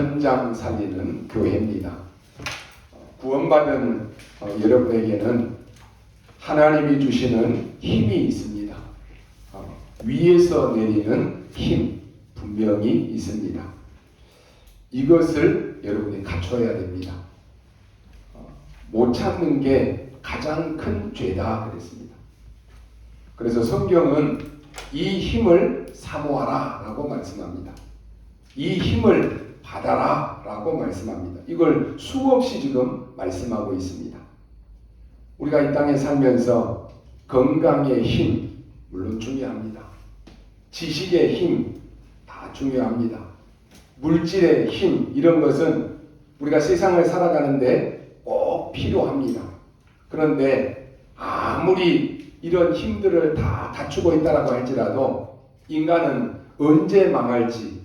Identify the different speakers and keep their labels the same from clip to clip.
Speaker 1: 현장 살리는 교회입니다. 구원받은 여러분에게는 하나님이 주시는 힘이 있습니다. 위에서 내리는 힘 분명히 있습니다. 이것을 여러분이 갖춰야 됩니다. 못 찾는 게 가장 큰 죄다 그랬습니다. 그래서 성경은 이 힘을 사모하라 라고 말씀합니다. 이 힘을 받아라 라고 말씀합니다. 이걸 수없이 지금 말씀하고 있습니다. 우리가 이 땅에 살면서 건강의 힘 물론 중요합니다. 지식의 힘 다 중요합니다. 물질의 힘 이런 것은 우리가 세상을 살아가는데 꼭 필요합니다. 그런데 아무리 이런 힘들을 다 갖추고 있다라고 할지라도 인간은 언제 망할지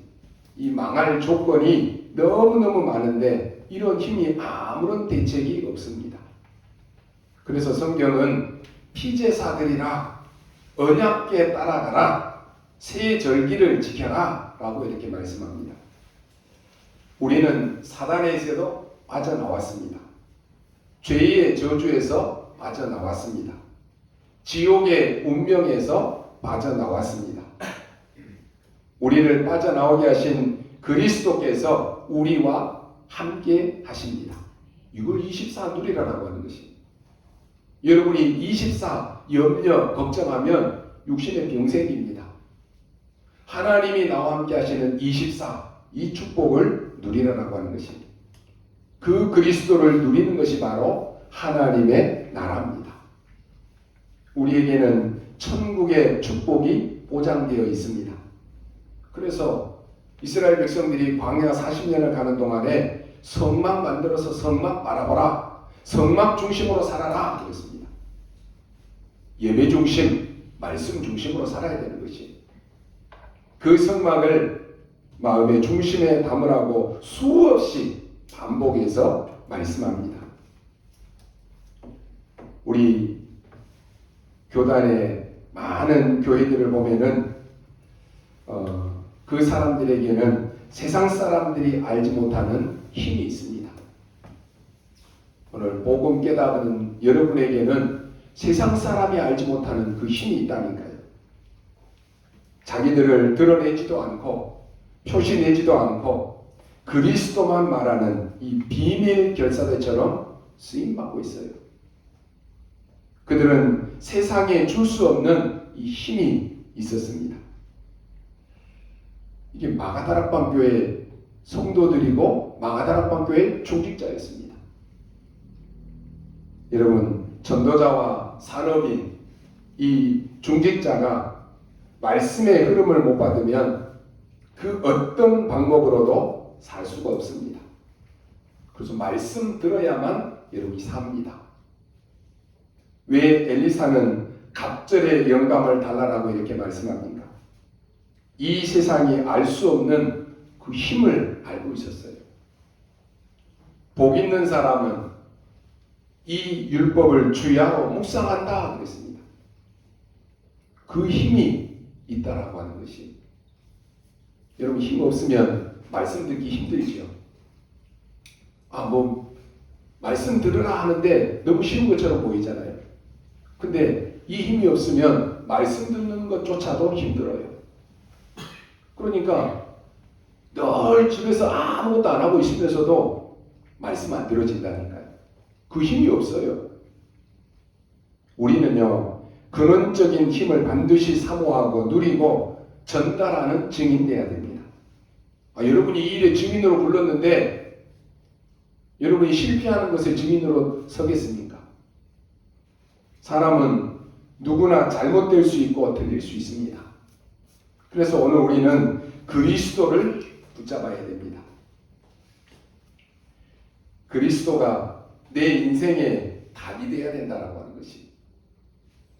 Speaker 1: 이 망할 조건이 너무너무 많은데 이런 힘이 아무런 대책이 없습니다. 그래서 성경은 피제사들이라 언약궤 따라가라 새 절기를 지켜라 라고 이렇게 말씀합니다. 우리는 사단에서도 빠져나왔습니다. 죄의 저주에서 빠져나왔습니다. 지옥의 운명에서 빠져나왔습니다. 우리를 빠져나오게 하신 그리스도께서 우리와 함께 하십니다. 이걸 24 누리라라고 하는 것입니다. 여러분이 24 염려 걱정하면 육신의 병생입니다. 하나님이 나와 함께 하시는 24 이 축복을 누리라라고 하는 것입니다. 그 그리스도를 누리는 것이 바로 하나님의 나라입니다. 우리에게는 천국의 축복이 보장되어 있습니다. 그래서 이스라엘 백성들이 광야 40년을 가는 동안에 성막 만들어서 성막 바라보라. 성막 중심으로 살아라. 그랬습니다. 예배 중심, 말씀 중심으로 살아야 되는 것이. 그 성막을 마음의 중심에 담으라고 수없이 반복해서 말씀합니다. 우리 교단의 많은 교회들을 보면은 그 사람들에게는 세상 사람들이 알지 못하는 힘이 있습니다. 오늘 복음 깨닫는 여러분에게는 세상 사람이 알지 못하는 그 힘이 있다니까요. 자기들을 드러내지도 않고 표시내지도 않고 그리스도만 말하는 이 비밀 결사대처럼 쓰임받고 있어요. 그들은 세상에 줄 수 없는 이 힘이 있었습니다. 이게 마가다락방 교회 성도들이고 마가다락방 교회 중직자였습니다. 여러분 전도자와 산업인 이 중직자가 말씀의 흐름을 못 받으면 그 어떤 방법으로도 살 수가 없습니다. 그래서 말씀 들어야만 여러분이 삽니다. 왜 엘리사는 갑절의 영감을 달라라고 이렇게 말씀합니까? 이 세상이 알 수 없는 그 힘을 알고 있었어요. 복 있는 사람은 이 율법을 주야로 묵상한다 그랬습니다. 그 힘이 있다라고 하는 것이. 여러분 힘 없으면 말씀 듣기 힘들죠. 말씀 들으라 하는데 너무 쉬운 것처럼 보이잖아요. 근데 이 힘이 없으면 말씀 듣는 것조차도 힘들어요. 그러니까 늘 집에서 아무것도 안 하고 있으면서도 말씀 안 들어진다니까요. 그 힘이 없어요. 우리는요 근원적인 힘을 반드시 사모하고 누리고 전달하는 증인 되어야 됩니다. 여러분이 이 일에 증인으로 불렀는데 여러분이 실패하는 것에 증인으로 서겠습니까? 사람은 누구나 잘못될 수 있고 틀릴 수 있습니다. 그래서 오늘 우리는 그리스도를 붙잡아야 됩니다. 그리스도가 내 인생의 답이 되어야 된다고 하는 것이.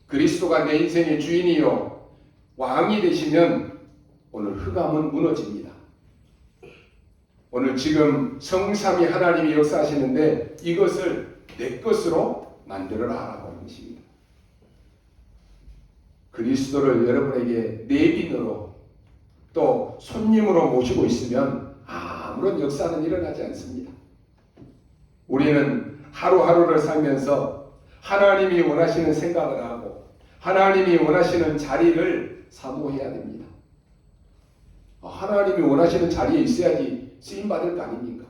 Speaker 1: 그리스도가 내 인생의 주인이요 왕이 되시면 오늘 흑암은 무너집니다. 오늘 지금 성삼위 하나님이 역사하시는데 이것을 내 것으로 만들어라 하는 것입니다. 그리스도를 여러분에게 내빈으로 또 손님으로 모시고 있으면 아무런 역사는 일어나지 않습니다. 우리는 하루하루를 살면서 하나님이 원하시는 생각을 하고 하나님이 원하시는 자리를 사모해야 됩니다. 하나님이 원하시는 자리에 있어야지 쓰임받을 거 아닙니까?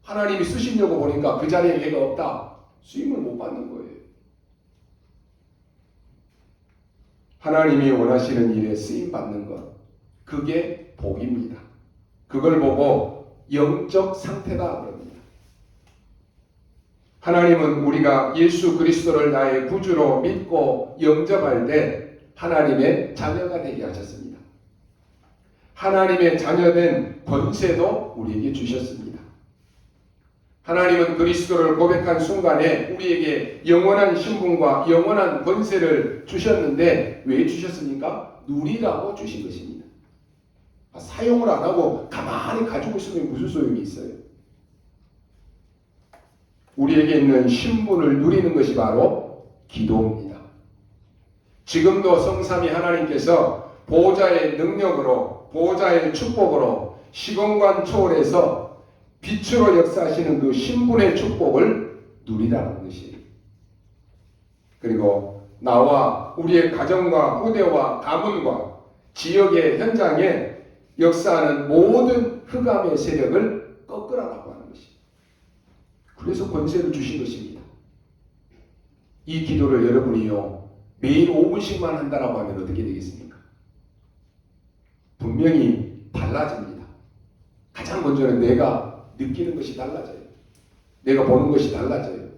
Speaker 1: 하나님이 쓰시려고 보니까 그 자리에 내가 없다. 쓰임을 못 받는 거예요. 하나님이 원하시는 일에 쓰임받는 것, 그게 복입니다. 그걸 보고 영적 상태다 그럽니다. 하나님은 우리가 예수 그리스도를 나의 구주로 믿고 영접할 때 하나님의 자녀가 되게 하셨습니다. 하나님의 자녀된 권세도 우리에게 주셨습니다. 하나님은 그리스도를 고백한 순간에 우리에게 영원한 신분과 영원한 권세를 주셨는데 왜 주셨습니까? 누리라고 주신 것입니다. 사용을 안 하고 가만히 가지고 있으면 무슨 소용이 있어요? 우리에게 있는 신분을 누리는 것이 바로 기도입니다. 지금도 성삼위 하나님께서 보호자의 능력으로, 보호자의 축복으로 시공간 초월해서 빛으로 역사하시는 그 신분의 축복을 누리라는 것이에요. 그리고 나와 우리의 가정과 후대와 가문과 지역의 현장에 역사하는 모든 흑암의 세력을 꺾으라고 하는 것이에요. 그래서 권세를 주신 것입니다. 이 기도를 여러분이요 매일 5분씩만 한다라고 하면 어떻게 되겠습니까? 분명히 달라집니다. 가장 먼저는 내가 느끼는 것이 달라져요. 내가 보는 것이 달라져요.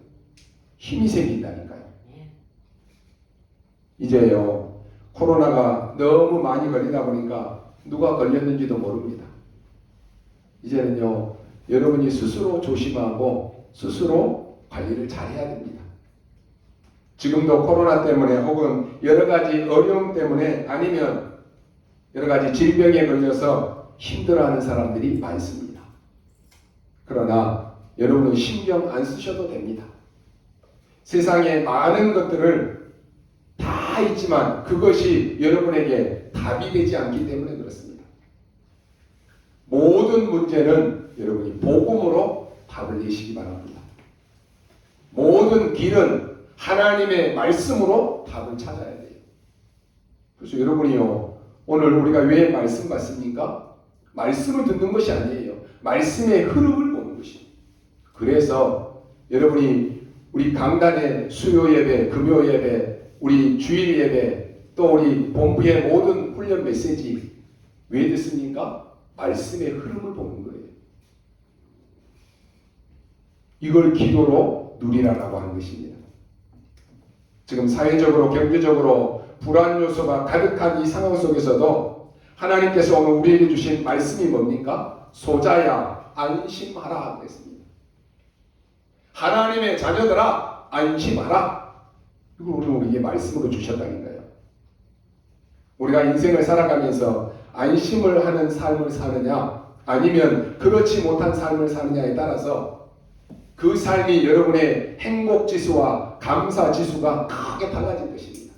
Speaker 1: 힘이 생긴다니까요. 이제요 코로나가 너무 많이 걸리다 보니까 누가 걸렸는지도 모릅니다. 이제는요 여러분이 스스로 조심하고 스스로 관리를 잘해야 됩니다. 지금도 코로나 때문에 혹은 여러 가지 어려움 때문에 아니면 여러 가지 질병에 걸려서 힘들어하는 사람들이 많습니다. 그러나 여러분은 신경 안 쓰셔도 됩니다. 세상에 많은 것들을 다 있지만 그것이 여러분에게 답이 되지 않기 때문에 그렇습니다. 모든 문제는 여러분이 복음으로 답을 내시기 바랍니다. 모든 길은 하나님의 말씀으로 답을 찾아야 돼요. 그래서 여러분이요 오늘 우리가 왜 말씀 받습니까? 말씀을 듣는 것이 아니에요. 말씀의 흐름을 보는 것이에요. 그래서 여러분이 우리 강단의 수요 예배, 금요 예배, 우리 주일 예배, 또 우리 본부의 모든 훈련 메시지 왜 듣습니까? 말씀의 흐름을 보는 거예요. 이걸 기도로 누리라라고 하는 것입니다. 지금 사회적으로 경제적으로 불안 요소가 가득한 이 상황 속에서도 하나님께서 오늘 우리에게 주신 말씀이 뭡니까? 소자야 안심하라 그랬습니다. 하나님의 자녀들아 안심하라. 이걸 우리에게 말씀으로 주셨다니까요. 우리가 인생을 살아가면서 안심을 하는 삶을 사느냐 아니면 그렇지 못한 삶을 사느냐에 따라서 그 삶이 여러분의 행복지수와 감사지수가 크게 달라질 것입니다.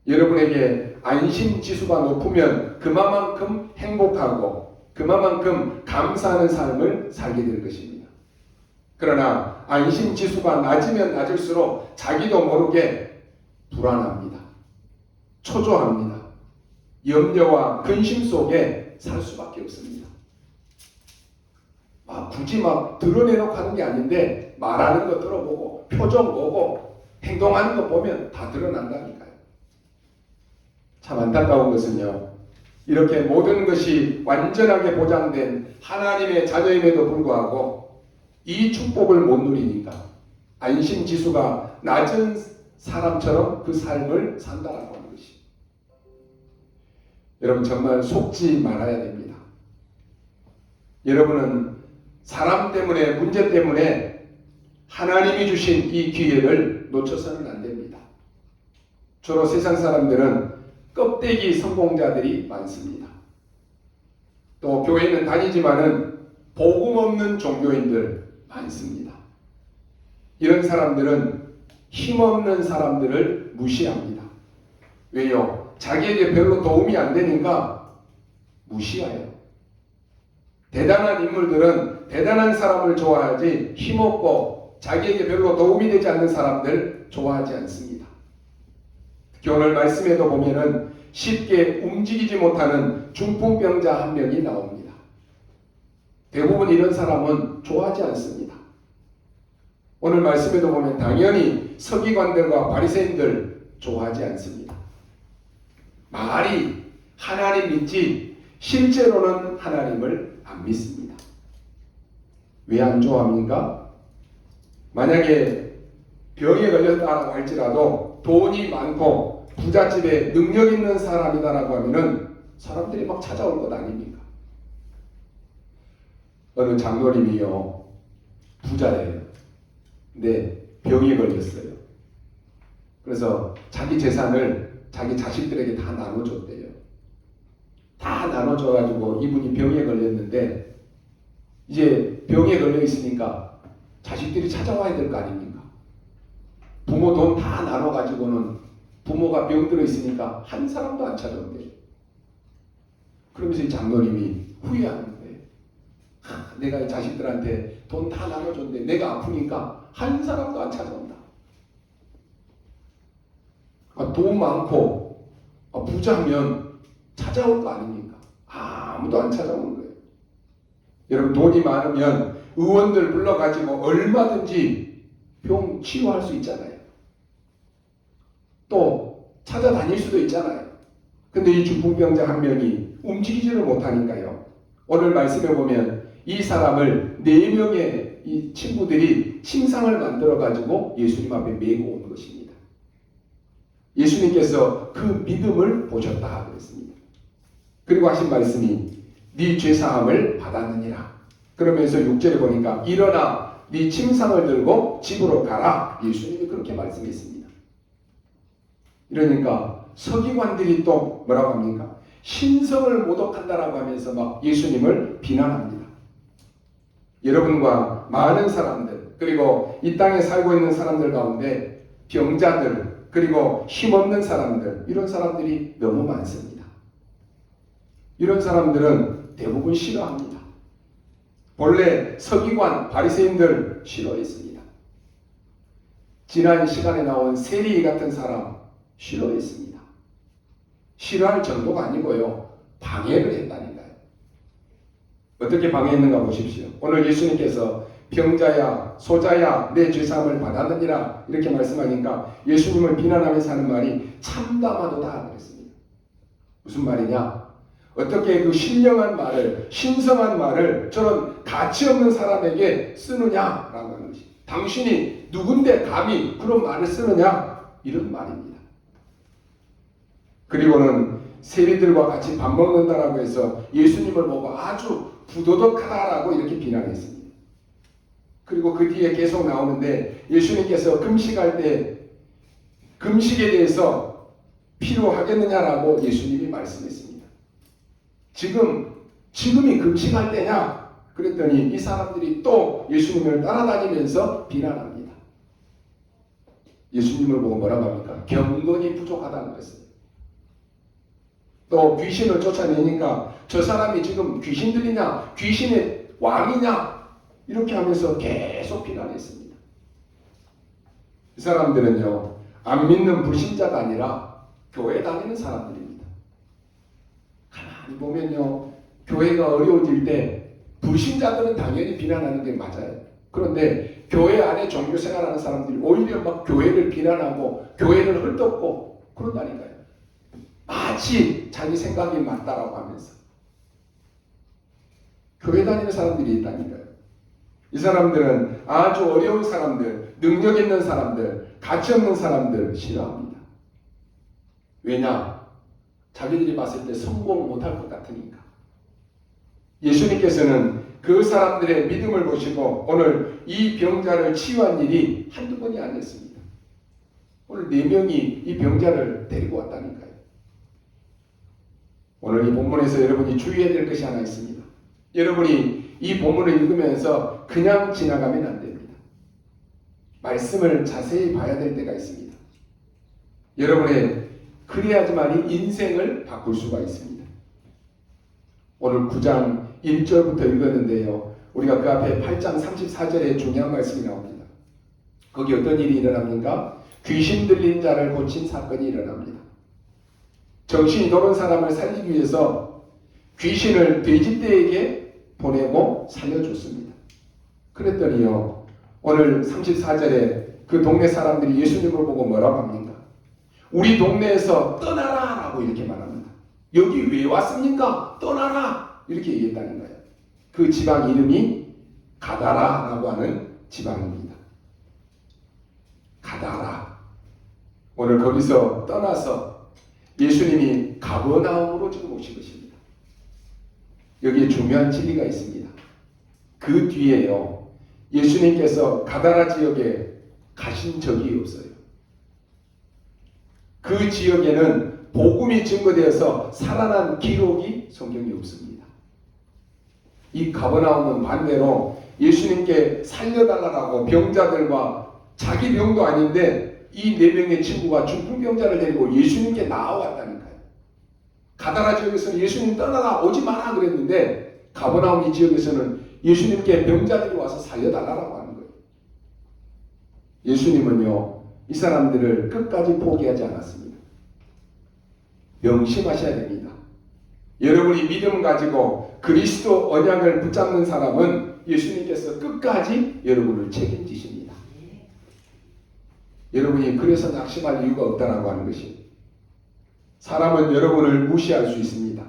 Speaker 1: 여러분에게 안심지수가 높으면 그만큼 행복하고 그만큼 감사하는 삶을 살게 될 것입니다. 그러나 안심지수가 낮으면 낮을수록 자기도 모르게 불안합니다. 초조합니다. 염려와 근심 속에 살 수밖에 없습니다. 굳이 드러내놓고 하는 게 아닌데 말하는 거 들어보고 표정 보고 행동하는 거 보면 다 드러난다니까요. 참 안타까운 것은요. 이렇게 모든 것이 완전하게 보장된 하나님의 자녀임에도 불구하고 이 축복을 못 누리니까 안심지수가 낮은 사람처럼 그 삶을 산다라고 하는 것이. 여러분 정말 속지 말아야 됩니다. 여러분은 사람 때문에 문제 때문에 하나님이 주신 이 기회를 놓쳐서는 안 됩니다. 주로 세상 사람들은 껍데기 성공자들이 많습니다. 또 교회는 다니지만은 복음 없는 종교인들 많습니다. 이런 사람들은 힘없는 사람들을 무시합니다. 왜요? 자기에게 별로 도움이 안 되니까 무시해요. 대단한 인물들은 대단한 사람을 좋아하지 힘없고 자기에게 별로 도움이 되지 않는 사람들 좋아하지 않습니다. 특히 오늘 말씀에도 보면은 쉽게 움직이지 못하는 중풍병자 한 명이 나옵니다. 대부분 이런 사람은 좋아하지 않습니다. 오늘 말씀에도 보면 당연히 서기관들과 바리새인들 좋아하지 않습니다. 말이 하나님 믿지 실제로는 하나님을 안 믿습니다. 왜 안 좋아합니까? 만약에 병에 걸렸다고 할지라도 돈이 많고 부잣집에 능력 있는 사람이다라고 하면은 사람들이 막 찾아올 것 아닙니까? 어느 장로님이요, 부자예요. 근데 병에 걸렸어요. 그래서 자기 재산을 자기 자식들에게 다 나눠줬대요. 다 나눠줘가지고 이분이 병에 걸렸는데 이제 병에 걸려 있으니까 자식들이 찾아와야 될 거 아닙니까? 부모 돈 다 나눠가지고는 부모가 병들어 있으니까 한 사람도 안 찾아온대요. 그러면서 이 장로님이 후회하는 거예요. 내가 이 자식들한테 돈 다 나눠줬는데 내가 아프니까 한 사람도 안 찾아온다. 돈 많고 부자면 찾아올 거 아닙니까? 아무도 안 찾아오는 거예요. 여러분, 돈이 많으면 의원들 불러가지고 얼마든지 병 치유할 수 있잖아요. 또 찾아다닐 수도 있잖아요. 근데 이 중풍병자 한 명이 움직이지를 못하니까요. 오늘 말씀에 보면 이 사람을 4명의 이 친구들이 침상을 만들어가지고 예수님 앞에 메고 온 것입니다. 예수님께서 그 믿음을 보셨다 그랬습니다. 그리고 하신 말씀이 네 죄사함을 받았느니라. 그러면서 6절에 보니까 일어나 네 침상을 들고 집으로 가라. 예수님이 그렇게 말씀했습니다. 이러니까 서기관들이 또 뭐라고 합니까? 신성을 모독한다라고 하면서 막 예수님을 비난합니다. 여러분과 많은 사람들, 그리고 이 땅에 살고 있는 사람들 가운데 병자들, 그리고 힘없는 사람들, 이런 사람들이 너무 많습니다. 이런 사람들은 대부분 싫어합니다. 본래 서기관, 바리새인들 싫어했습니다. 지난 시간에 나온 세리 같은 사람 싫어했습니다. 싫어할 정도가 아니고요, 방해를 했다니까요. 어떻게 방해했는가 보십시오. 오늘 예수님께서 병자야, 소자야, 내 죄사함을 받았느니라 이렇게 말씀하니까 예수님을 비난하면서 하는 말이 참담하도다 그랬습니다. 무슨 말이냐? 어떻게 그 신령한 말을, 신성한 말을 저런 가치 없는 사람에게 쓰느냐라고 하는 것이, 당신이 누군데 감히 그런 말을 쓰느냐, 이런 말입니다. 그리고는 세리들과 같이 밥 먹는다라고 해서 예수님을 보고 아주 부도덕하다라고 이렇게 비난했습니다. 그리고 그 뒤에 계속 나오는데 예수님께서 금식할 때 금식에 대해서 필요하겠느냐라고 예수님이 말씀했습니다. 지금이 금식할 때냐? 그랬더니 이 사람들이 또 예수님을 따라다니면서 비난합니다. 예수님을 보고 뭐라고 합니까? 경건이 부족하다는 것입니다. 또 귀신을 쫓아내니까 저 사람이 지금 귀신 들리냐? 귀신의 왕이냐? 이렇게 하면서 계속 비난했습니다. 이 사람들은요, 안 믿는 불신자가 아니라 교회 다니는 사람들입니다. 가만히 보면요, 교회가 어려워질 때 불신자들은 당연히 비난하는 게 맞아요. 그런데 교회 안에 종교 생활하는 사람들이 오히려 막 교회를 비난하고 교회를 헐떡고 그런다니까요. 마치 자기 생각이 맞다라고 하면서. 교회 다니는 사람들이 있다니까요. 이 사람들은 아주 어려운 사람들, 능력 있는 사람들, 가치 없는 사람들 싫어합니다. 왜냐? 자기들이 봤을 때 성공 못할 것 같으니까. 예수님께서는 그 사람들의 믿음을 보시고 오늘 이 병자를 치유한 일이 한두 번이 아니었습니다. 오늘 4명이 이 병자를 데리고 왔다니까요. 오늘 이 본문에서 여러분이 주의해야 될 것이 하나 있습니다. 여러분이 이 본문을 읽으면서 그냥 지나가면 안 됩니다. 말씀을 자세히 봐야 될 때가 있습니다. 여러분의 그래야지만이 인생을 바꿀 수가 있습니다. 오늘 9장 1절부터 읽었는데요. 우리가 그 앞에 8장 34절에 중요한 말씀이 나옵니다. 거기 어떤 일이 일어납니까? 귀신 들린 자를 고친 사건이 일어납니다. 정신이 도는 사람을 살리기 위해서 귀신을 돼지떼에게 보내고 살려줬습니다. 그랬더니요, 오늘 34절에 그 동네 사람들이 예수님을 보고 뭐라고 합니까? 우리 동네에서 떠나라 라고 이렇게 말합니다. 여기 왜 왔습니까? 떠나라 이렇게 얘기했다는 거예요. 그 지방 이름이 가다라라고 하는 지방입니다. 가다라. 오늘 거기서 떠나서 예수님이 가버나움으로 지금 오신 것입니다. 여기에 중요한 진리가 있습니다. 그 뒤에요, 예수님께서 가다라 지역에 가신 적이 없어요. 그 지역에는 복음이 증거되어서 살아난 기록이 성경에 없습니다. 이 가버나움은 반대로 예수님께 살려달라고 병자들과 자기 병도 아닌데 이 4명의 친구가 중풍병자를 데리고 예수님께 나아왔다니까요. 가다라 지역에서는 예수님 떠나라 오지 마라 그랬는데 가버나움 이 지역에서는 예수님께 병자들이 와서 살려달라고 하는 거예요. 예수님은요, 이 사람들을 끝까지 포기하지 않았습니다. 명심하셔야 됩니다. 여러분이 믿음 가지고 그리스도 언약을 붙잡는 사람은 예수님께서 끝까지 여러분을 책임지십니다. 여러분이 그래서 낙심할 이유가 없다라고 하는 것이, 사람은 여러분을 무시할 수 있습니다.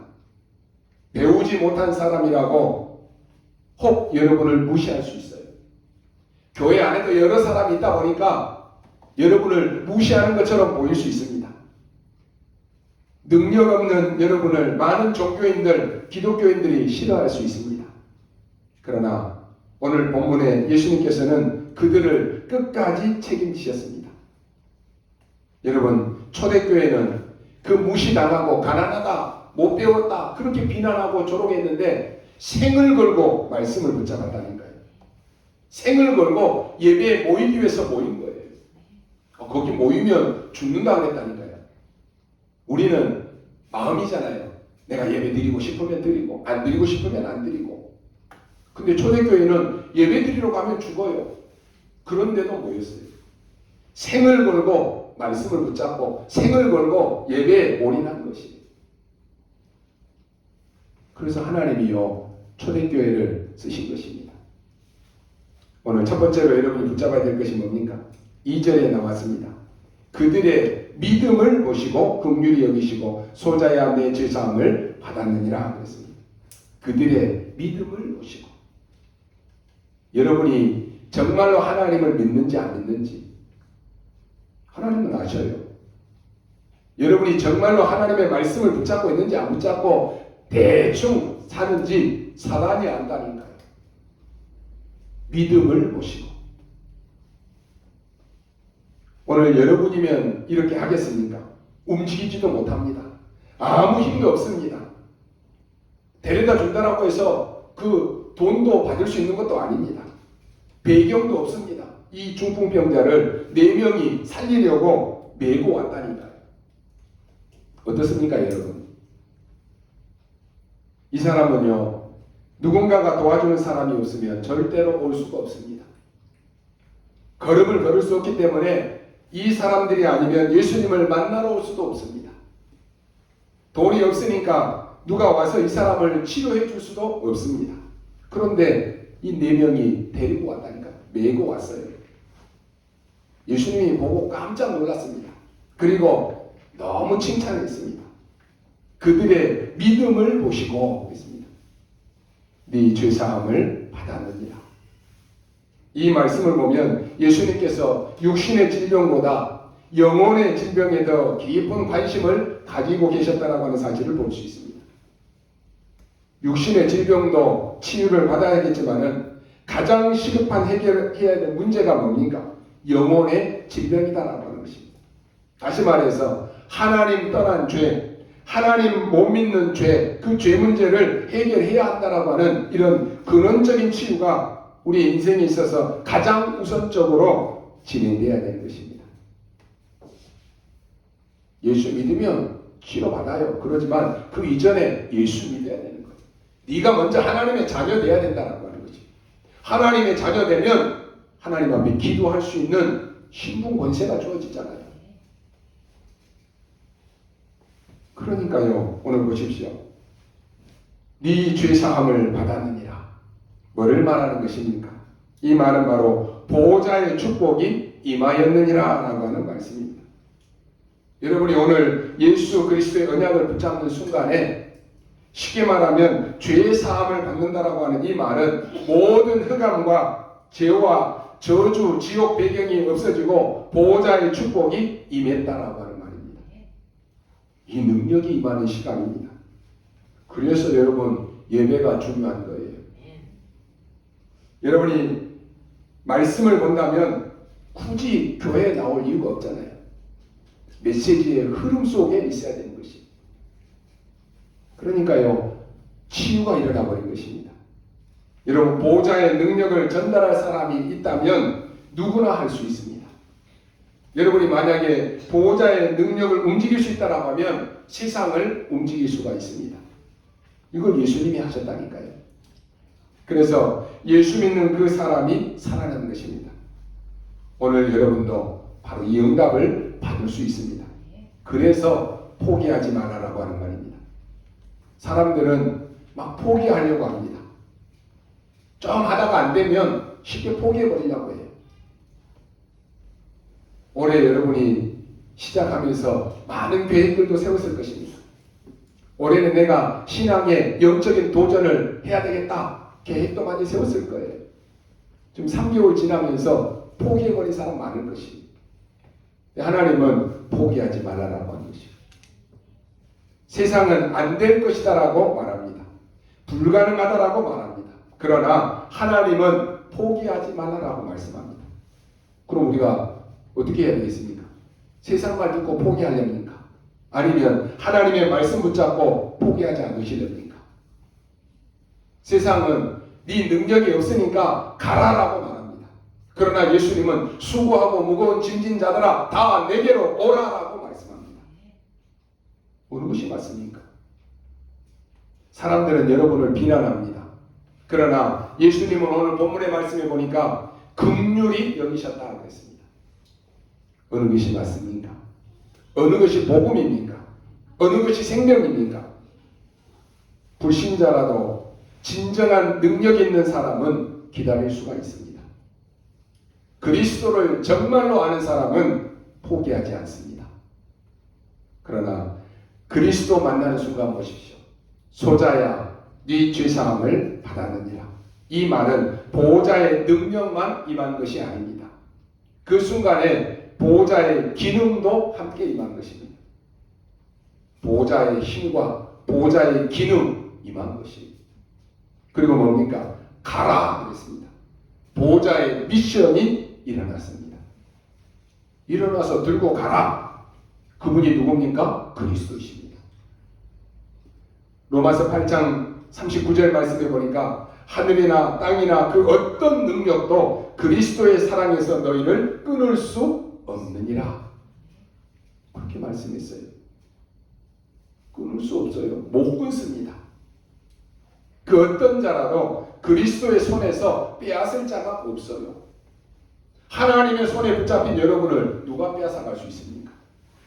Speaker 1: 배우지 못한 사람이라고 혹 여러분을 무시할 수 있어요. 교회 안에도 여러 사람이 있다 보니까 여러분을 무시하는 것처럼 보일 수 있습니다. 능력 없는 여러분을 많은 종교인들, 기독교인들이 싫어할 수 있습니다. 그러나 오늘 본문에 예수님께서는 그들을 끝까지 책임지셨습니다. 여러분, 초대교회는 그 무시당하고 가난하다, 못 배웠다 그렇게 비난하고 조롱했는데 생을 걸고 말씀을 붙잡았다는 거예요. 생을 걸고 예배에 모이기 위해서 모인 거예요. 거기 모이면 죽는다 그랬다니까요. 우리는 마음이잖아요. 내가 예배 드리고 싶으면 드리고 안 드리고 싶으면 안 드리고. 근데 초대교회는 예배 드리러 가면 죽어요. 그런데도 모였어요. 생을 걸고 말씀을 붙잡고 생을 걸고 예배에 올인한 것이에요. 그래서 하나님이요, 초대교회를 쓰신 것입니다. 오늘 첫 번째로 여러분이 붙잡아야 될 것이 뭡니까? 2절에 나왔습니다. 그들의 믿음을 보시고 긍휼히 여기시고 소자야 내 죄사함을 받았느니라 그랬습니다. 그들의 믿음을 보시고. 여러분이 정말로 하나님을 믿는지 안 믿는지 하나님은 아셔요. 여러분이 정말로 하나님의 말씀을 붙잡고 있는지 안 붙잡고 대충 사는지 사단이 안다니까요. 믿음을 보시고. 오늘 여러분이면 이렇게 하겠습니까? 움직이지도 못합니다. 아무 힘도 없습니다. 데려다 준다라고 해서 그 돈도 받을 수 있는 것도 아닙니다. 배경도 없습니다. 이 중풍병자를 4명이 살리려고 메고 왔다니까요. 어떻습니까, 여러분? 이 사람은요, 누군가가 도와주는 사람이 없으면 절대로 올 수가 없습니다. 걸음을 걸을 수 없기 때문에 이 사람들이 아니면 예수님을 만나러 올 수도 없습니다. 돈이 없으니까 누가 와서 이 사람을 치료해 줄 수도 없습니다. 그런데 이 4명이 데리고 왔다니까, 메고 왔어요. 예수님이 보고 깜짝 놀랐습니다. 그리고 너무 칭찬했습니다. 그들의 믿음을 보시고 했습니다. 네 죄사함을 받았느니라. 이 말씀을 보면 예수님께서 육신의 질병보다 영혼의 질병에 더 깊은 관심을 가지고 계셨다라고 하는 사실을 볼 수 있습니다. 육신의 질병도 치유를 받아야겠지만은 가장 시급한 해결해야 될 문제가 뭡니까? 영혼의 질병이다라고 하는 것입니다. 다시 말해서 하나님 떠난 죄, 하나님 못 믿는 죄, 그 죄 문제를 해결해야 한다라고 하는 이런 근원적인 치유가 우리 인생에 있어서 가장 우선적으로 진행되어야 되는 것입니다. 예수 믿으면 치료받아요. 그러지만 그 이전에 예수 믿어야 되는 거예요. 네가 먼저 하나님의 자녀 돼야 된다라고 하는 거지. 하나님의 자녀 되면 하나님 앞에 기도할 수 있는 신분 권세가 주어지잖아요. 그러니까요, 오늘 보십시오. 네 죄사함을 받았느니라. 뭐를 말하는 것입니까? 이 말은 바로 보호자의 축복이 임하였느니라 라고 하는 말씀입니다. 여러분이 오늘 예수 그리스도의 언약을 붙잡는 순간에 쉽게 말하면 죄사함을 받는다라고 하는 이 말은 모든 흑암과 죄와 저주, 지옥 배경이 없어지고 보호자의 축복이 임했다라고 하는 말입니다. 이 능력이 임하는 시간입니다. 그래서 여러분 예배가 중요한 거예요. 여러분이 말씀을 본다면 굳이 교회에 나올 이유가 없잖아요. 메시지의 흐름 속에 있어야 되는 것이. 그러니까요, 치유가 일어나 버린 것입니다. 여러분, 보호자의 능력을 전달할 사람이 있다면 누구나 할 수 있습니다. 여러분이 만약에 보호자의 능력을 움직일 수 있다고 하면 세상을 움직일 수가 있습니다. 이걸 예수님이 하셨다니까요. 그래서 예수 믿는 그 사람이 살아나는 것입니다. 오늘 여러분도 바로 이 응답을 받을 수 있습니다. 그래서 포기하지 말아라고 하는 말입니다. 사람들은 막 포기하려고 합니다. 좀 하다가 안 되면 쉽게 포기해버리려고 해요. 올해 여러분이 시작하면서 많은 계획들도 세웠을 것입니다. 올해는 내가 신앙의 영적인 도전을 해야 되겠다. 계획도 많이 세웠을 거예요. 지금 3개월 지나면서 포기해버린 사람 많을 것입니다. 하나님은 포기하지 말라라고 하는 것이죠. 세상은 안 될 것이다라고 말합니다. 불가능하다라고 말합니다. 그러나 하나님은 포기하지 말라라고 말씀합니다. 그럼 우리가 어떻게 해야 되겠습니까? 세상 말 듣고 포기하렵니까? 아니면 하나님의 말씀 붙잡고 포기하지 않으시렵니까? 세상은 네 능력이 없으니까 가라라고 말합니다. 그러나 예수님은 수고하고 무거운 짐진 자들아 다 내게로 오라라고 말씀합니다. 어느 것이 맞습니까? 사람들은 여러분을 비난합니다. 그러나 예수님은 오늘 본문의 말씀에 보니까 긍휼히 여기셨다고 했습니다. 어느 것이 맞습니까? 어느 것이 복음입니까? 어느 것이 생명입니까? 불신자라도 진정한 능력 있는 사람은 기다릴 수가 있습니다. 그리스도를 정말로 아는 사람은 포기하지 않습니다. 그러나 그리스도 만나는 순간 보십시오. 소자야 네 죄사함을 받았느니라. 이 말은 보호자의 능력만 임한 것이 아닙니다. 그 순간에 보호자의 기능도 함께 임한 것입니다. 보호자의 힘과 보호자의 기능 임한 것입니다. 그리고 뭡니까? 가라 그랬습니다. 보호자의 미션이 일어났습니다. 일어나서 들고 가라. 그분이 누굽니까? 그리스도이십니다. 로마서 8장 39절 말씀해 보니까 하늘이나 땅이나 그 어떤 능력도 그리스도의 사랑에서 너희를 끊을 수 없느니라. 그렇게 말씀했어요. 끊을 수 없어요. 못 끊습니다. 그 어떤 자라도 그리스도의 손에서 빼앗을 자가 없어요. 하나님의 손에 붙잡힌 여러분을 누가 빼앗아갈 수 있습니까?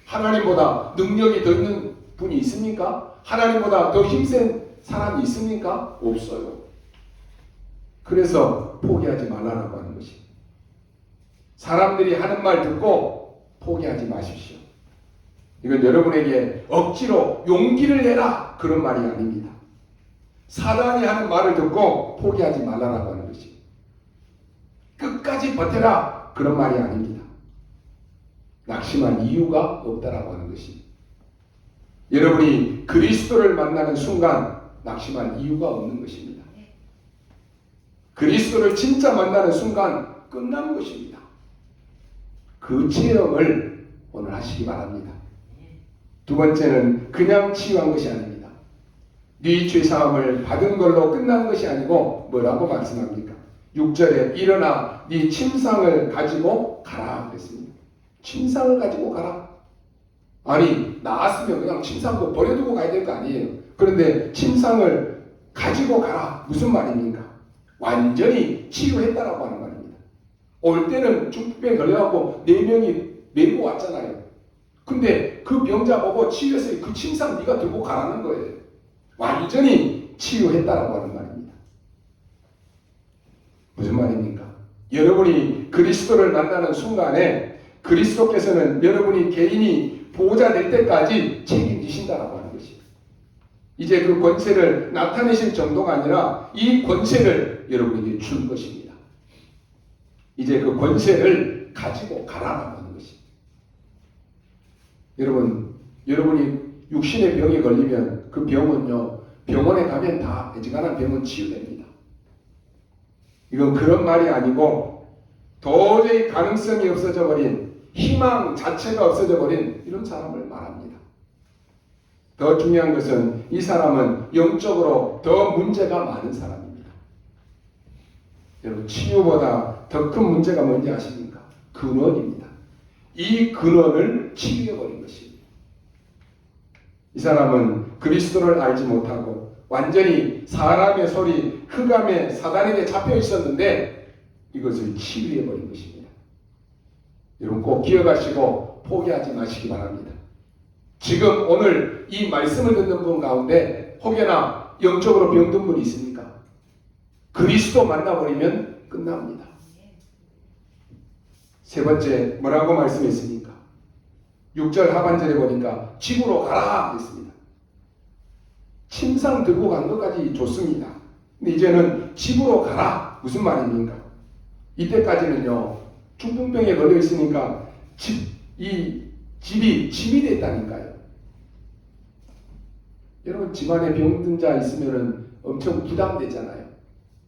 Speaker 1: 하나님보다 능력이 더 있는 분이 있습니까? 하나님보다 더 힘센 사람이 있습니까? 없어요. 그래서 포기하지 말라라고 하는 것입니다. 사람들이 하는 말 듣고 포기하지 마십시오. 이건 여러분에게 억지로 용기를 내라 그런 말이 아닙니다. 사단이 하는 말을 듣고 포기하지 말라라고 하는 것입니다. 끝까지 버텨라 그런 말이 아닙니다. 낙심할 이유가 없다라고 하는 것입니다. 여러분이 그리스도를 만나는 순간 낙심할 이유가 없는 것입니다. 그리스도를 진짜 만나는 순간 끝난 것입니다. 그 체험을 오늘 하시기 바랍니다. 두 번째는 그냥 치유한 것이 아닙니다. 네 죄사함을 받은 걸로 끝난 것이 아니고 뭐라고 말씀합니까? 6절에 일어나 네 침상을 가지고 가라 그랬습니다. 침상을 가지고 가라. 아니 나았으면 그냥 침상도 버려두고 가야 될 거 아니에요. 그런데 침상을 가지고 가라. 무슨 말입니까? 완전히 치유했다라고 하는 말입니다. 올 때는 중풍병에 걸려갖고 4명이 메고 왔잖아요. 근데 그 병자 보고 치유해서 그 침상 네가 들고 가라는 거예요. 완전히 치유했다라고 하는 말입니다. 무슨 말입니까? 여러분이 그리스도를 만나는 순간에 그리스도께서는 여러분이 개인이 보호자 될 때까지 책임지신다라고 하는 것입니다. 이제 그 권세를 나타내실 정도가 아니라 이 권세를 여러분에게 준 것입니다. 이제 그 권세를 가지고 가라라고 하는 것입니다. 여러분이 육신의 병에 걸리면 그 병은요, 병원에 가면 다 어지간한 병은 치유됩니다. 이건 그런 말이 아니고 도저히 가능성이 없어져 버린, 희망 자체가 없어져 버린 이런 사람을 말합니다. 더 중요한 것은 이 사람은 영적으로 더 문제가 많은 사람입니다. 여러분, 치유보다 더 큰 문제가 뭔지 아십니까? 근원입니다. 이 근원을 치유해버린 것입니다. 이 사람은 그리스도를 알지 못하고 완전히 사람의 소리, 흑암의 사단에게 잡혀 있었는데 이것을 치유해버린 것입니다. 여러분 꼭 기억하시고 포기하지 마시기 바랍니다. 지금 오늘 이 말씀을 듣는 분 가운데 혹여나 영적으로 병든 분이 있습니까? 그리스도 만나버리면 끝납니다. 세 번째 뭐라고 말씀했습니까? 6절 하반절에 보니까 집으로 가라 했습니다. 침상 들고 간 것까지 좋습니다. 근데 이제는 집으로 가라. 무슨 말입니까? 이때까지는요, 중풍병에 걸려 있으니까 집이 짐이 됐다니까요. 여러분, 집안에 병든 자 있으면은 엄청 부담되잖아요.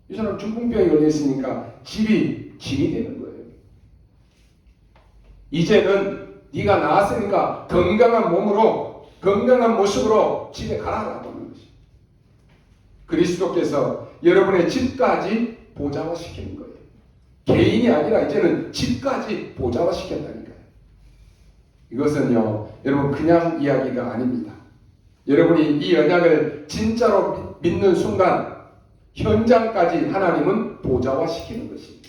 Speaker 1: 이 사람 중풍병에 걸려 있으니까 집이 짐이 되는 거예요. 이제는 네가 나았으니까 건강한 몸으로, 건강한 모습으로 집에 가라라고 하는 것이. 그리스도께서 여러분의 집까지 보좌화시키는 거예요. 개인이 아니라 이제는 집까지 보좌화시켰다니까요. 이것은요, 여러분 그냥 이야기가 아닙니다. 여러분이 이 언약을 진짜로 믿는 순간 현장까지 하나님은 보좌화시키는 것입니다.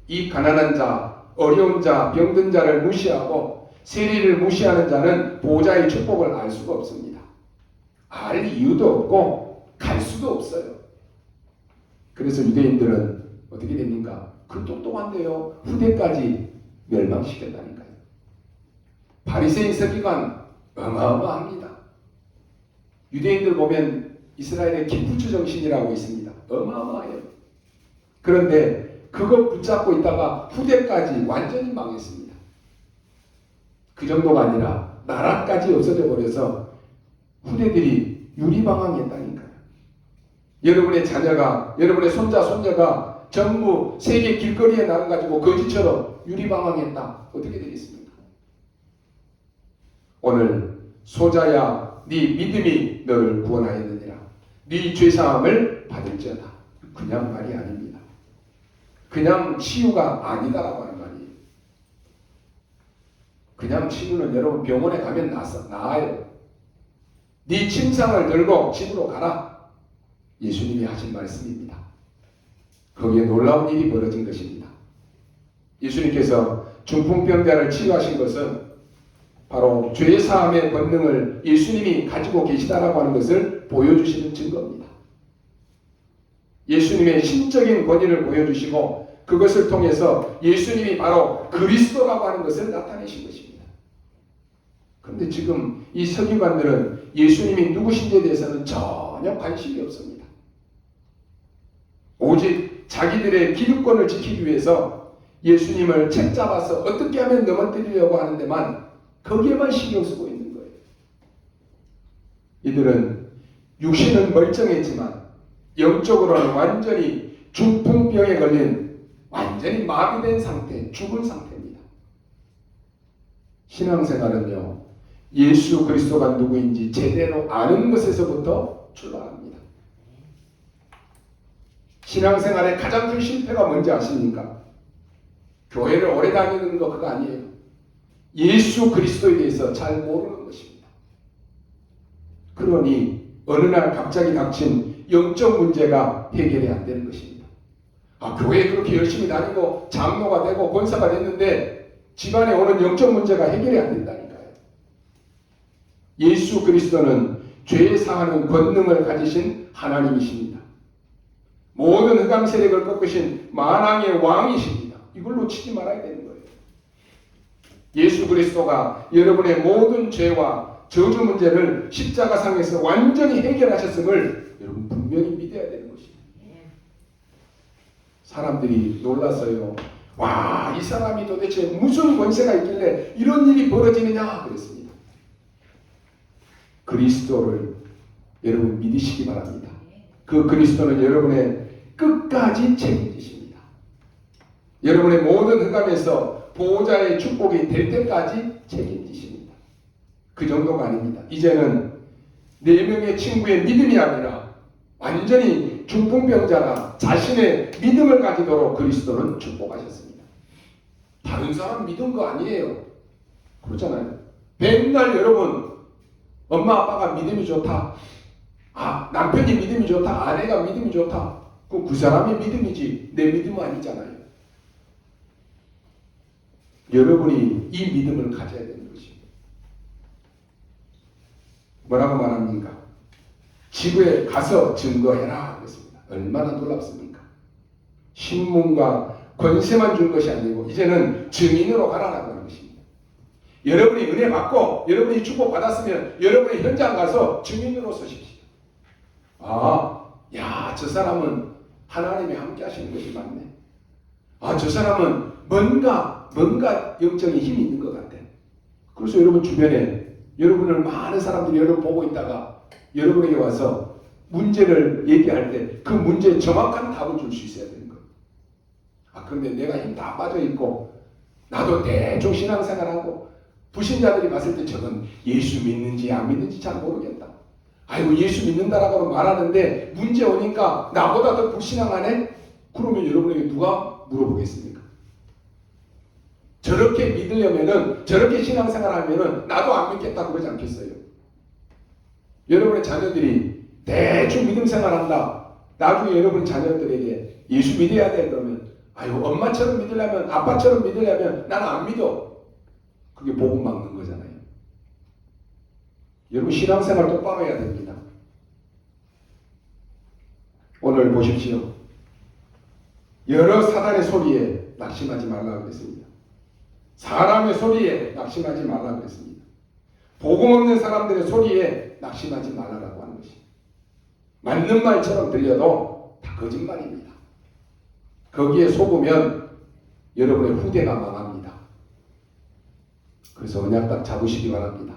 Speaker 1: 이 가난한 자, 어려운 자, 병든 자를 무시하고 세리를 무시하는 자는 보좌의 축복을 알 수가 없습니다. 알 이유도 없고 갈 수도 없어요. 그래서 유대인들은 어떻게 됩니까? 그 똑똑한데요, 후대까지 멸망시켰다니까요. 바리새인 서기관 어마어마합니다. 유대인들 보면 이스라엘의 기프트 정신이라고 있습니다. 어마어마해요. 그런데 그거 붙잡고 있다가 후대까지 완전히 망했습니다. 그 정도가 아니라 나라까지 없어져 버려서 후대들이 유리방황했다니까요. 여러분의 자녀가, 여러분의 손자, 손녀가 전부 세계 길거리에 나가가지고 거지처럼 유리방황했다. 어떻게 되겠습니까? 오늘 소자야, 네 믿음이 너를 구원하였느니라. 네 죄사함을 받을지어다. 그냥 말이 아닙니다. 그냥 치유가 아니다라고 하는 말이에요. 그냥 치유는 여러분 병원에 가면 나아요. 네 침상을 들고 집으로 가라. 예수님이 하신 말씀입니다. 거기에 놀라운 일이 벌어진 것입니다. 예수님께서 중풍병자를 치유하신 것은 바로 죄사함의 권능을 예수님이 가지고 계시다라고 하는 것을 보여주시는 증거입니다. 예수님의 신적인 권위를 보여주시고 그것을 통해서 예수님이 바로 그리스도라고 하는 것을 나타내신 것입니다. 그런데 지금 이 서기관들은 예수님이 누구신지에 대해서는 전혀 관심이 없습니다. 오직 자기들의 기득권을 지키기 위해서 예수님을 책잡아서 어떻게 하면 넘어뜨리려고 하는 데만, 거기에만 신경 쓰고 있는 거예요. 이들은 육신은 멀쩡했지만 영적으로는 완전히 중풍병에 걸린 완전히 마비된 상태, 죽은 상태입니다. 신앙생활은요, 예수 그리스도가 누구인지 제대로 아는 것에서부터 출발합니다. 신앙생활의 가장 큰 실패가 뭔지 아십니까? 교회를 오래 다니는 거 그거 아니에요. 예수 그리스도에 대해서 잘 모르는 것입니다. 그러니 어느 날 갑자기 닥친 영적 문제가 해결이 안 되는 것입니다. 교회에 그렇게 열심히 다니고 장로가 되고 권사가 됐는데 집안에 오는 영적 문제가 해결이 안 된다니까요. 예수 그리스도는 죄 사하는 권능을 가지신 하나님이십니다. 모든 흑암 세력을 꺾으신 만왕의 왕이십니다. 이걸 놓치지 말아야 되는 거예요. 예수 그리스도가 여러분의 모든 죄와 저주 문제를 십자가상에서 완전히 해결하셨음을 여러분 분명히 믿어야 되는 것입니다. 사람들이 놀라서요. 와, 이 사람이 도대체 무슨 권세가 있길래 이런 일이 벌어지느냐 그랬습니다. 그리스도를 여러분 믿으시기 바랍니다. 그 그리스도는 여러분의 끝까지 책임지십니다. 여러분의 모든 흑암에서 보호자의 축복이 될 때까지 책임지십니다. 그 정도가 아닙니다. 이제는 4명의 친구의 믿음이 아니라 완전히 중풍병자가 자신의 믿음을 가지도록 그리스도는 축복하셨습니다. 다른 사람 믿은 거 아니에요. 그렇잖아요. 맨날 여러분 엄마 아빠가 믿음이 좋다. 남편이 믿음이 좋다. 아내가 믿음이 좋다. 그럼 그 사람이 믿음이지 내 믿음은 아니잖아요. 여러분이 이 믿음을 가져야 되는 것입니다. 뭐라고 말합니까? 지구에 가서 증거해라 그랬습니다. 얼마나 놀랍습니까? 신문과 권세만 준 것이 아니고 이제는 증인으로 가라라고 하는 것입니다. 여러분이 은혜 받고 여러분이 축복 받았으면 여러분이 현장 가서 증인으로 서십시오. 저 사람은 하나님이 함께 하시는 것이 맞네. 저 사람은 뭔가 영적인 힘이 있는 것 같아. 그래서 여러분 주변에 여러분을 많은 사람들이 여러분 보고 있다가 여러분에게 와서 문제를 얘기할 때 그 문제에 정확한 답을 줄 수 있어야 되는 거예요. 그런데 내가 힘 다 빠져 있고 나도 대충 신앙생활하고 불신자들이 봤을 때 저건 예수 믿는지 안 믿는지 잘 모르겠다. 아이고 예수 믿는다라고 말하는데 문제 오니까 나보다 더 불신앙하네? 그러면 여러분에게 누가 물어보겠습니까? 저렇게 믿으려면은 저렇게 신앙생활하면은 나도 안 믿겠다 그러지 않겠어요? 여러분의 자녀들이 대충 믿음 생활한다. 나중에 여러분 자녀들에게 예수 믿어야 돼 그러면 엄마처럼 믿으려면 아빠처럼 믿으려면 나는 안 믿어. 그게 복음 막는 거잖아요. 여러분 신앙생활 똑바로 해야 됩니다. 오늘 보십시오. 여러 사단의 소리에 낙심하지 말라고 그랬습니다. 사람의 소리에 낙심하지 말라고 그랬습니다. 복음 없는 사람들의 소리에 낙심하지 말라고 하는 것입니다. 맞는 말처럼 들려도 다 거짓말입니다. 거기에 속으면 여러분의 후대가 망합니다. 그래서 언약 딱 잡으시기 바랍니다.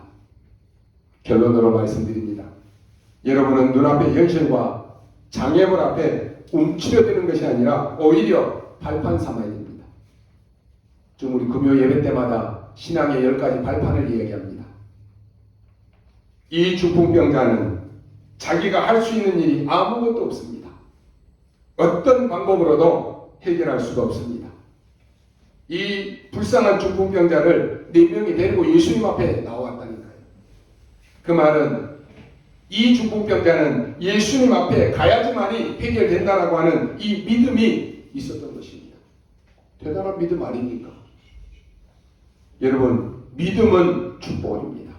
Speaker 1: 결론으로 말씀드립니다. 여러분은 눈앞의 현실과 장애물 앞에 움츠려드는 것이 아니라 오히려 발판 삼아야 됩니다. 좀 우리 금요 예배 때마다 신앙의 10가지 발판을 이야기합니다. 이 중풍병자는 자기가 할 수 있는 일이 아무것도 없습니다. 어떤 방법으로도 해결할 수가 없습니다. 이 불쌍한 중풍병자를 4명이 데리고 예수님 앞에 나왔다니까요. 그 말은 이 중풍병자는 예수님 앞에 가야지만이 해결된다라고 하는 이 믿음이 있었던 것입니다. 대단한 믿음 아닙니까? 여러분, 믿음은 축복입니다.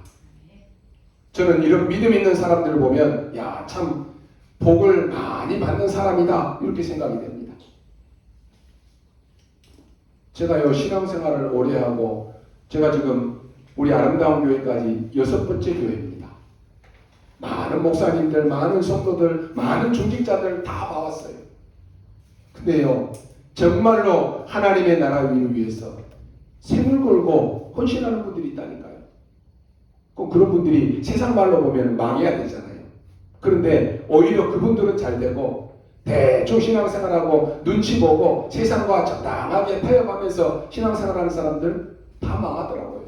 Speaker 1: 저는 이런 믿음 있는 사람들을 보면 참 복을 많이 받는 사람이다 이렇게 생각이 됩니다. 제가요 신앙생활을 오래 하고 제가 지금 우리 아름다운 교회까지 6번째 교회입니다. 많은 목사님들, 많은 성도들, 많은 중직자들 다 봐왔어요. 근데요 정말로 하나님의 나라 의를 위해서 생을 걸고 헌신하는 분들이 있다니까요. 꼭 그런 분들이 세상 말로 보면 망해야 되잖아요. 그런데 오히려 그분들은 잘 되고 대충 신앙생활하고 눈치 보고 세상과 적당하게 타협하면서 신앙생활하는 사람들 다 망하더라고요.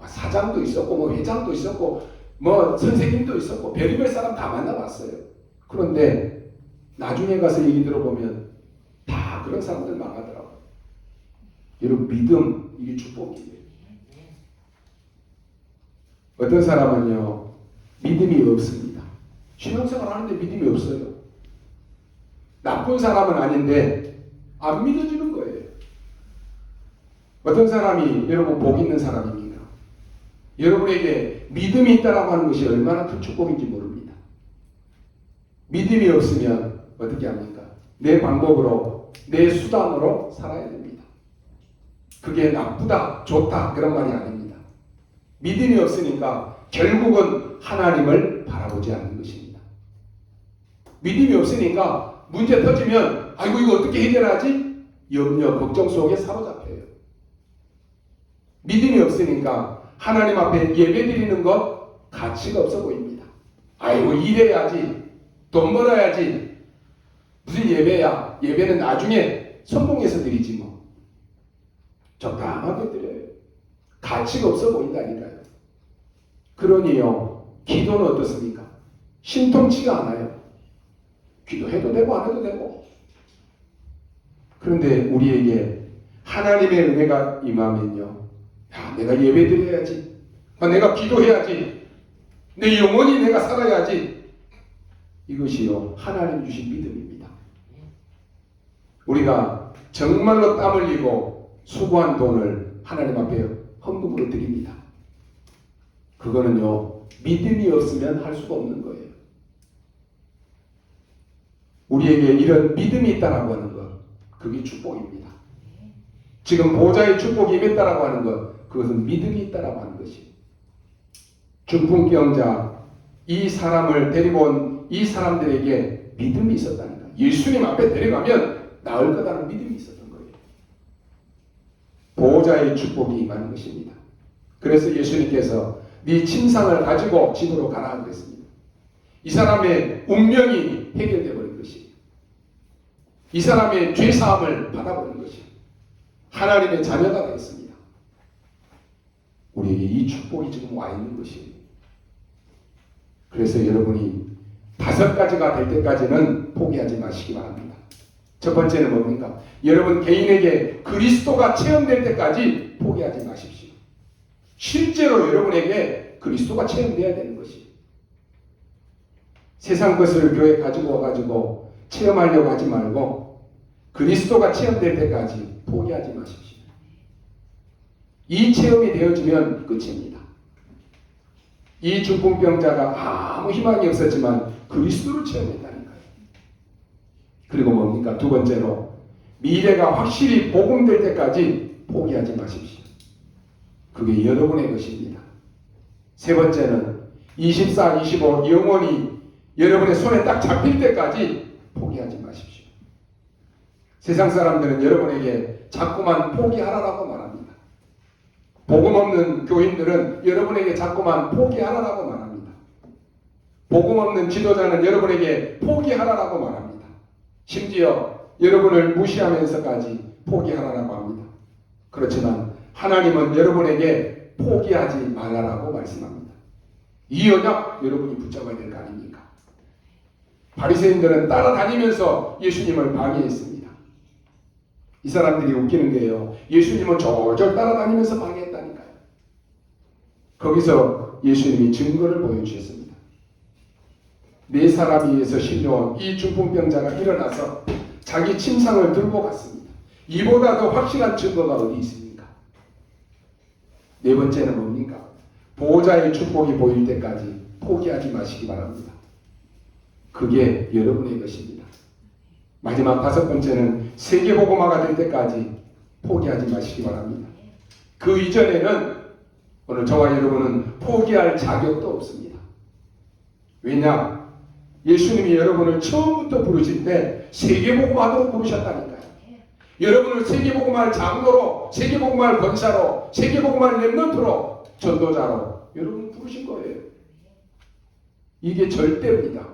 Speaker 1: 사장도 있었고 회장도 있었고 선생님도 있었고 별의별 사람 다 만나봤어요. 그런데 나중에 가서 얘기 들어보면 다 그런 사람들 망하더라고요. 여러분 믿음 이게 축복이에요. 어떤 사람은요 믿음이 없습니다. 신앙생활 하는데 믿음이 없어요. 나쁜 사람은 아닌데 안 믿어지는 거예요. 어떤 사람이 여러분 복 있는 사람입니까? 여러분에게 믿음이 있다라고 하는 것이 얼마나 큰 축복인지 모릅니다. 믿음이 없으면 어떻게 합니까? 내 방법으로, 내 수단으로 살아야 됩니다. 그게 나쁘다, 좋다 그런 말이 아닙니다. 믿음이 없으니까 결국은 하나님을 바라보지 않는 것입니다. 믿음이 없으니까 문제 터지면 아이고 이거 어떻게 해결하지? 염려, 걱정 속에 사로잡혀요. 믿음이 없으니까 하나님 앞에 예배드리는 것 가치가 없어 보입니다. 아이고 일해야지, 돈 벌어야지. 무슨 예배야? 예배는 나중에 성공해서 드리지 뭐. 적당하게 드려요. 가치가 없어 보인다니까요. 그러니요, 기도는 어떻습니까? 신통치가 않아요. 기도해도 되고 안 해도 되고. 그런데 우리에게 하나님의 은혜가 임하면요, 야, 내가 예배드려야지, 내가 기도해야지, 내 영혼이 내가 살아야지. 이것이요, 하나님 주신 믿음입니다. 우리가 정말로 땀 흘리고 수고한 돈을 하나님 앞에 헌금으로 드립니다. 그거는요, 믿음이 없으면 할 수가 없는 거예요. 우리에게 이런 믿음이 있다라고 하는 것, 그게 축복입니다. 지금 보좌의 축복이 임했다라고 하는 것, 그것은 믿음이 있다라고 하는 것이. 중풍병자, 이 사람을 데리고 온 이 사람들에게 믿음이 있었다니까. 예수님 앞에 데려가면 나을 거다라는 믿음이 있었던 거예요. 보호자의 축복이 임하는 것입니다. 그래서 예수님께서 네 침상을 가지고 집으로 가라 그랬습니다. 이 사람의 운명이 해결되어 버린 것이, 이 사람의 죄사함을 받아버린 것이 하나님의 자녀가 되었습니다. 우리에게 이 축복이 지금 와 있는 것이에요. 그래서 여러분이 5가지가 될 때까지는 포기하지 마시기 바랍니다. 첫 번째는 뭡니까? 여러분 개인에게 그리스도가 체험될 때까지 포기하지 마십시오. 실제로 여러분에게 그리스도가 체험돼야 되는 것이. 세상 것을 교회 가지고 와가지고 체험하려고 하지 말고 그리스도가 체험될 때까지 포기하지 마십시오. 이 체험이 되어지면 끝입니다. 이 중풍병자가 아무 희망이 없었지만 그리스도를 체험했다니까요. 그리고 뭡니까? 두 번째로 미래가 확실히 복음될 때까지 포기하지 마십시오. 그게 여러분의 것입니다. 세 번째는 24, 25 영원히 여러분의 손에 딱 잡힐 때까지 포기하지 마십시오. 세상 사람들은 여러분에게 자꾸만 포기하라라고 말합니다. 복음 없는 교인들은 여러분에게 자꾸만 포기하라라고 말합니다. 복음 없는 지도자는 여러분에게 포기하라라고 말합니다. 심지어 여러분을 무시하면서까지 포기하라라고 합니다. 그렇지만 하나님은 여러분에게 포기하지 말라라고 말씀합니다. 이 언약 여러분이 붙잡아야 될 거 아닙니까? 바리새인들은 따라다니면서 예수님을 방해했습니다. 이 사람들이 웃기는 게요, 예수님은 졸졸 따라다니면서 방해했다니까요. 거기서 예수님이 증거를 보여주셨습니다. 4사람에 의해서 실려온 이 중풍병자가 일어나서 자기 침상을 들고 갔습니다. 이보다 더 확실한 증거가 어디 있습니까? 네 번째는 뭡니까? 보호자의 축복이 보일 때까지 포기하지 마시기 바랍니다. 그게 여러분의 것입니다. 마지막 5번째는 세계복음화가 될 때까지 포기하지 마시기 바랍니다. 그 이전에는 오늘 저와 여러분은 포기할 자격도 없습니다. 왜냐? 예수님이 여러분을 처음부터 부르실 때 세계복음화로 부르셨다니까요. 여러분을 세계복음화할 장로로, 세계복음화할 권사로, 세계복음화할 렘넌트로, 전도자로 여러분을 부르신 거예요. 이게 절대입니다.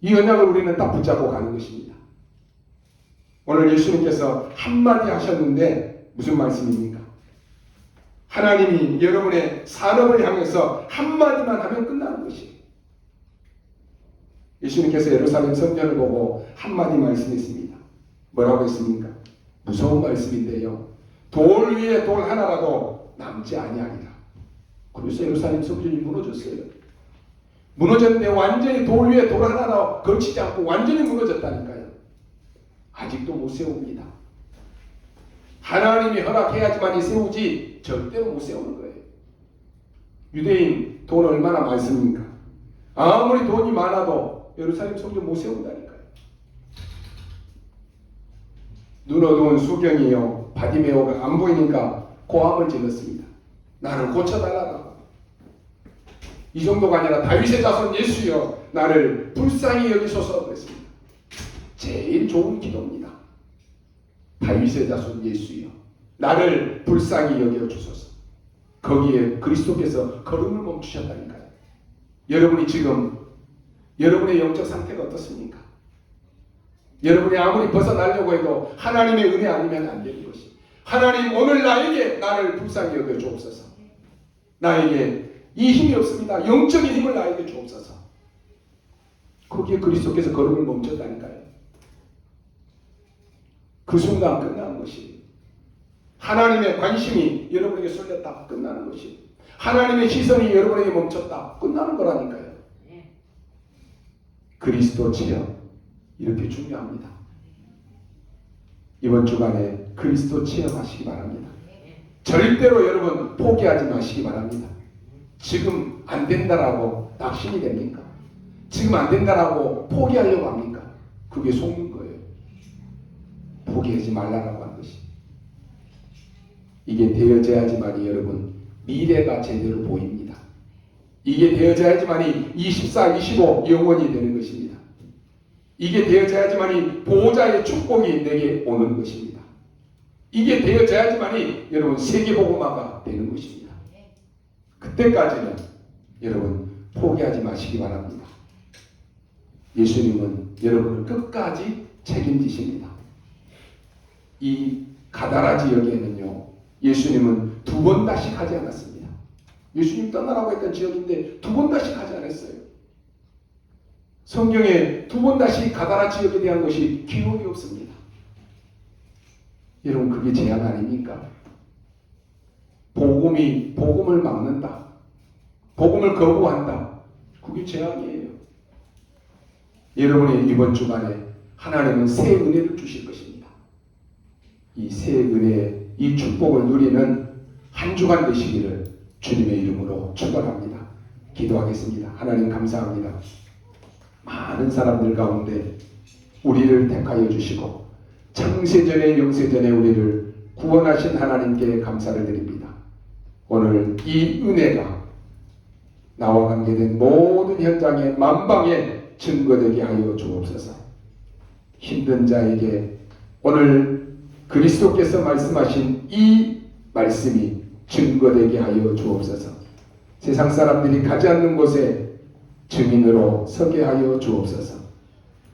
Speaker 1: 이 언약을 우리는 딱 붙잡고 가는 것입니다. 오늘 예수님께서 한마디 하셨는데 무슨 말씀입니까? 하나님이 여러분의 산업을 향해서 한마디만 하면 끝나는 것이에요. 예수님께서 예루살렘 성전을 보고 한마디 말씀했습니다. 뭐라고 했습니까? 무서운 말씀인데요, 돌 위에 돌 하나라도 남지 아니하리라. 그래서 예루살렘 성전이 무너졌어요. 무너졌는데 완전히 돌 위에 돌 하나 걸치지 않고 완전히 무너졌다니까요. 아직도 못 세웁니다. 하나님이 허락해야지만 세우지 절대로 못 세우는 거예요. 유대인 돈 얼마나 많습니까? 아무리 돈이 많아도 예루살렘 성전 못 세운다니까요. 눈 어두운 수경이요 바디메오가 안 보이니까 고함을 질렀습니다. 나를 고쳐달라고. 이 정도가 아니라 다윗의 자손 예수여 나를 불쌍히 여기소서 그랬습니다. 제일 좋은 기도입니다. 다윗의 자손 예수여 나를 불쌍히 여겨주소서. 거기에 그리스도께서 걸음을 멈추셨다니까요. 여러분이 지금 여러분의 영적 상태가 어떻습니까? 여러분이 아무리 벗어나려고 해도 하나님의 은혜 아니면 안 되는 것이, 하나님 오늘 나를 불쌍히 여겨 주옵소서. 나에게 이 힘이 없습니다. 영적인 힘을 나에게 주옵소서. 거기에 그리스도께서 걸음을 멈췄다니까요. 그 순간 끝나는 것이, 하나님의 관심이 여러분에게 쏠렸다 끝나는 것이, 하나님의 시선이 여러분에게 멈췄다 끝나는 거라니까요. 그리스도 체험 이렇게 중요합니다. 이번 주간에 그리스도 체험하시기 바랍니다. 절대로 여러분 포기하지 마시기 바랍니다. 지금 안 된다라고 낙심이 됩니까? 지금 안 된다라고 포기하려고 합니까? 그게 속는 거예요. 포기하지 말라라고 한 것이. 이게 되어져야지만이 여러분 미래가 제대로 보입니다. 이게 되어져야지만이 24, 25 영원이 되는 것입니다. 이게 되어져야지만이 보호자의 축복이 내게 오는 것입니다. 이게 되어져야지만이 여러분 세계복음화가 되는 것입니다. 그때까지는 여러분 포기하지 마시기 바랍니다. 예수님은 여러분을 끝까지 책임지십니다. 이 가다라 지역에는요, 예수님은 두 번 다시 가지 않았습니다. 예수님 떠나라고 했던 지역인데 두 번 다시 가지 않았어요. 성경에 두 번 다시 가다라 지역에 대한 것이 기록이 없습니다. 여러분 그게 재앙 아닙니까? 복음을 막는다. 복음을 거부한다. 그게 재앙이에요. 여러분의 이번 주간에 하나님은 새 은혜를 주실 것입니다. 이 새 은혜, 이 축복을 누리는 한 주간 되시기를 주님의 이름으로 축원합니다. 기도하겠습니다. 하나님 감사합니다. 많은 사람들 가운데 우리를 택하여 주시고 창세전에 영세전에 우리를 구원하신 하나님께 감사를 드립니다. 오늘 이 은혜가 나와 관계된 모든 현장에 만방에 증거되게 하여 주옵소서. 힘든 자에게 오늘 그리스도께서 말씀하신 이 말씀이 증거되게 하여 주옵소서. 세상 사람들이 가지 않는 곳에 증인으로 서게 하여 주옵소서.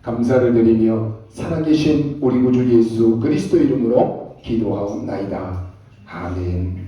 Speaker 1: 감사를 드리며 살아계신 우리 구주 예수 그리스도 이름으로 기도하옵나이다. 아멘.